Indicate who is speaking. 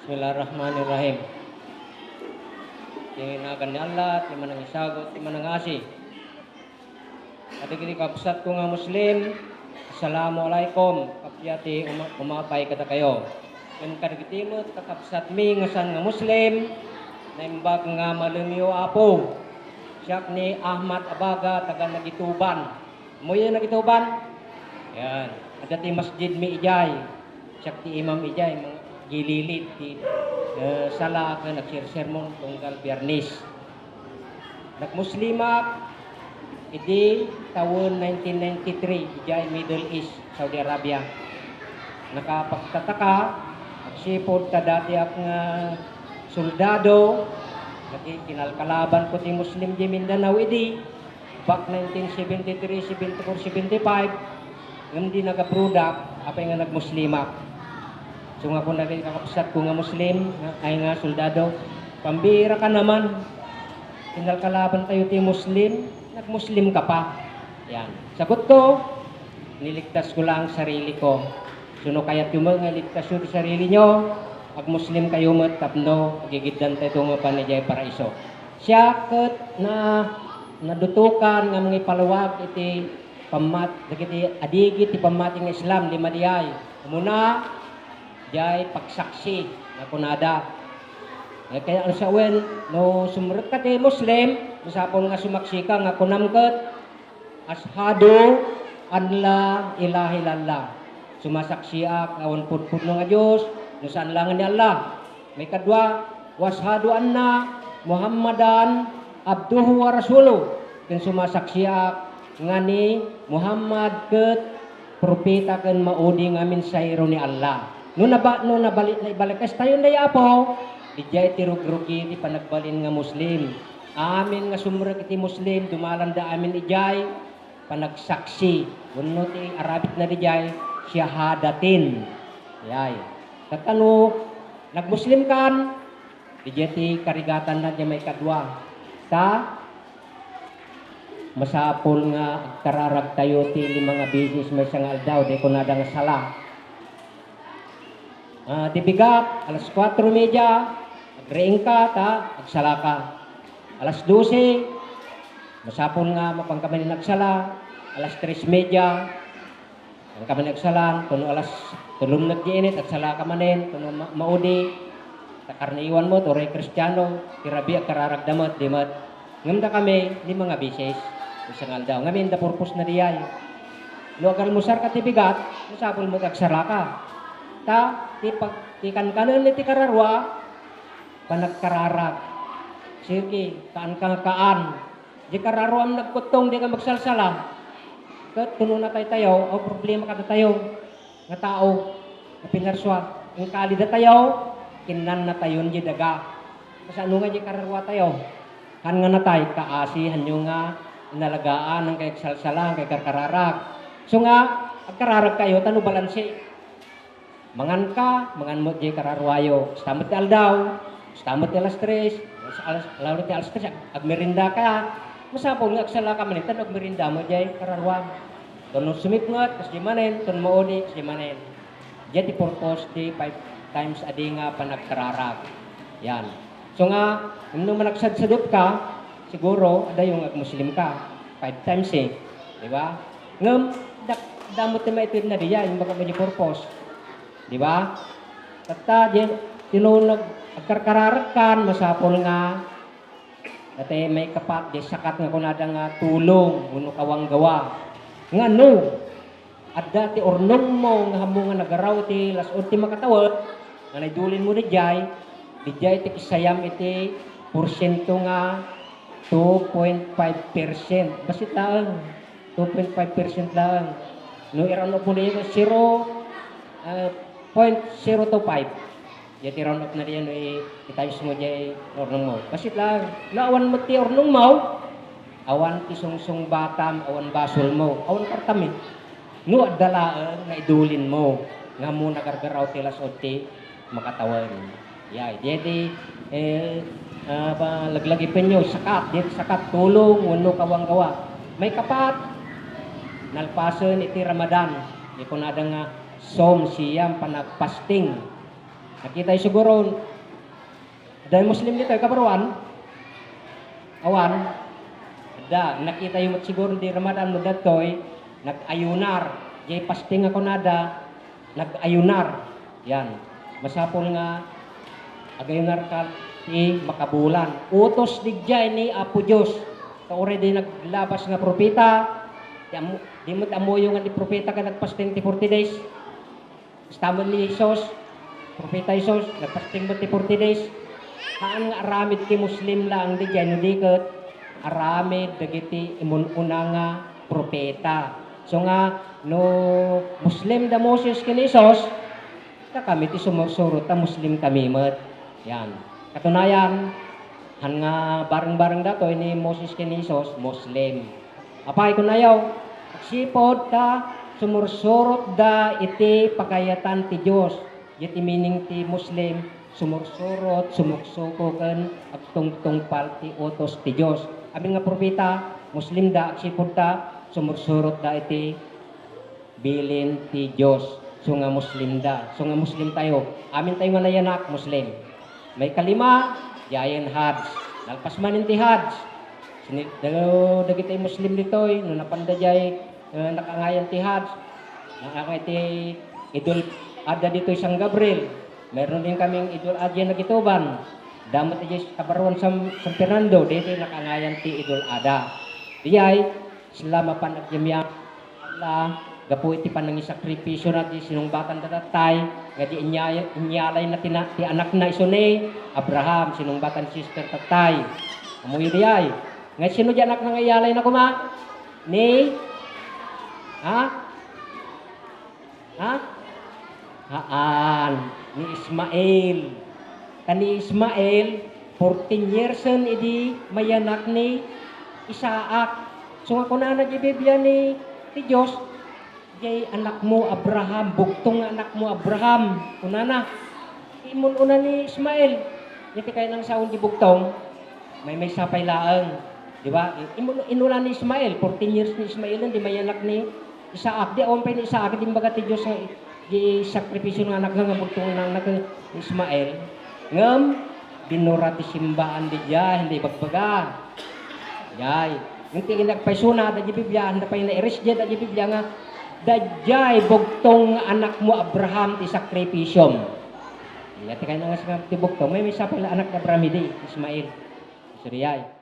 Speaker 1: Bismillahirrahmanirrahim. Tinagan ni Allah, ti manang isagot, ti manang asi. Adigiri kapsat ko nga Muslim, Assalamualaikum, kapyati umapay kada kayo. Yan kadagitimot, kakapsat mi nga san nga Muslim, na imbag nga malumyo apo. Siyak ni Ahmad Abaga, taga Nagituban. Muya Nagituban? Yan. Ada ti masjid mi ijay. Siyak ti imam ijay, mga gililit ti sala ka nagsirsermon tunggal Biyernes. Nagmuslimak idi taon 1993 ijay Middle East, Saudi Arabia. Nakapagtataka agsipod ta dati ak nga soldado lagi kinalkalaban ko ti Muslim di Mindanao idi back 1973, 74, 75 hindi nagaproduct apay nga nagmuslimak. So nga kung natin kakapsat ko nga Muslim, ay nga soldado, pambira ka naman. Kinalkalaban tayo ti Muslim, nagmuslim ka pa. Yan. Sagot ko, niligtas ko lang sarili ko. Suno kaya't yung mga ligtas yung sarili nyo, pag Muslim kayo mo, tapno, pagigiddan tayo nga panijay paraiso. Siya kat na nadutukan nga mga palawag iti pamat, iti adigi ti pamating Islam, lima diyay. Muna, jay pagsaksi na kunada. Kaya ang sawen, no sumurot ka ti Muslim, masapon nga sumaksi ka nga kunamkat, ashadu an la ilaha illallah. Sumasaksi ak, awan putput nga Diyos, no saan lang ni Allah. May kadwa, washadu anna Muhammadan abduhu wa rasuluh. Kung sumasaksi ak, nga ni Muhammad ket propeta ken maudi nga mensahero ni Allah. No nabalik na ibalikas tayo na yapo, dijay ti rugrugi ti panagbalin nga Muslim. Amin nga sumurag iti Muslim, dumalanda amin ijay, panagsaksi. Wano ti Arabic na dijay, syahadatin. Yay. Katano, nagmuslim kan, dijay ti karigatan na di may kadwa. Ta, masapol nga kararag tayo ti limang business may sangal daw, di ko nadang sala. Tibigat, alas 4:30, agreing ka, agsala ka. Alas 12, masapon nga mapangkamay nagsala. Alas 3:30, ang kamay nagsalan. Kuno alas tulong nag-iinit, agsala ka manin. Kuno maudi, takarniiwan mo, turay kristyano, tirabi at kararagdamot, dimat. Ngamda kami, di mga bisis, isang aldaw. Ngamin, the purpose na diyay. Luagal musar ka tibigat, masapon mo agsala ka. Ta, ti kan-kanan ni ti kararwa, panagkararag. Sige, kaan. Di kararwa ang nagkutong, di ka magsalsala. Kat, kuno na tayo, o problema ka tayo, nga tao, na pinarswa. Ang kalida tayo, kinan na tayo di daga. Kasi ano nga di kararwa tayo? Kan nga na tayo, kaasihan nyo nga, inalagaan ng kay salsala, kay kararag. So nga, agkararag kayo, tano balansi. Mangan ka, mangan mo di kararwayo. Stamot ti aldaw, stamot ti alas 3, lalo ti alas 3, agmerinda ka. Masapong nga agsala ka manin, tan agmerinda mo di kararwa. Tono sumipngot, kas di manin, tono maudi, kas di manin. Di ti purpose ti 5 times adi nga panagkararag. Yan. So nga, nung managsadsadop ka, siguro, ada yung Muslim ka. 5 times eh. Di ba? Ngam, damot ti maitid na diya, yung baka may purpose. Di ba? Tata, tinunag, agkarkararakan, masapol nga. Dati may kapat, di sakat nga kunada nga tulong, uno kawang gawa. Nga no, at dati ornong mo, nga hamo nga nagaraw ti, las ultima katawad, nga naidulin mo di jay ti kisayam iti porsyento nga 2.5%. Basit lang, 2.5% lang. No, irano po niyo, 0.025. Yati round up na diyan itayos mo diyan ornong mo. Basit lang. Awan mo ti ornong mo. Awan ti sungsung batam, awan basol mo. Awan kartamit. No adalaan nga idulin mo. Nga mo nagargaraw ti lasod ti makatawan. Yay. Yati laglagi penyo sakat. Yati sakat tulong wano kawang gawa. May kapat. Nalpason iti Ramadan. Di ko na nga som siyam panagpasting. Nakita yung siguro, dahil Muslim dito, kabaruan, awan, nakita yung siguro di Ramadan mo datoy, nag-ayunar, jay fasting ako nada, nag-ayunar, yan, masapol nga, agayunar ka, makabulan, utos digjay ni Apo Diyos, already naglabas nga propeta, di mo amoyo nga ni propeta ka nagpasting ti 40 days, Staman ni Jesus, propeta Jesus, nagpasting mo ti 40 days, haan nga aramid ti Muslim lang di dyan, hindi kat aramid dagiti imununa nga propeta. So nga, no Muslim da Moses kin Jesus, ta kami ti sumursurot ta Muslim kami mat. Yan. Katunayan, han nga bareng-bareng dato ni Moses kin Jesus, Muslim. Apay kunayaw, sipod ta sumursurot da iti pakayatan ti Dios. Iti meaning ti Muslim, sumursurot, sumuksuko ken agtungtungpal ti utos ti Dios. Amin nga propeta, Muslim da, sipod ta sumursurot da iti bilin ti Dios. So nga Muslim da. So nga Muslim tayo. Amin tayo nga nayanak, Muslim. May kalima, yayan Hajj. Nalpas man ti Hajj. Dagiti Muslim ditoy, no napanda jay nakangayan ti Hajj. Nakangay ti Idul Adha ditoy San Gabriel. Meron din kaming Idul Adha na gituban. Damat ti kabaruan San Fernando, dito nakangayan ti Idul Adha. Diyay, sila mapanagdamya Allah, gapu iti panangisakripisyo na di sinungbatan datatay, nga di inyalay na ti anak na isone, Abraham, sinungbatan sister tatay. Amoy diyay. Nga sino di anak na iyalay na kuma? Ni? Ha? Ha? Haan. Ni Ismael. Kani Ismael, 14 years idi mayanak ni Isaac. So nga kunana di Biblia ni Diyos, jay anak mo Abraham, bugtong anak mo Abraham. Kunana, imun una ni Ismael. Iti kayo nang saon di bugtong, may sapay laang. Di ba? Inuna ni Ismael, 14 years ni Ismael, di mayanak ni Isaac. Di ompay ni Isaac, di baga ti Diyos nga di sakripisyo ng anak nga bugtong ng anak ni Ismael. Ngam, binura ti simbaan di diya, hindi bagbaga. Yay. Yung tingin nagpaisuna, da di Biblia, handa pa yung na-erase diya, da di Biblia nga, dajay bugtong anak mo Abraham ti sakripisyom. Iti kayo na nga sa ti bugtong, may sapay la anak ni Abraham di, Ismael. Suriyay.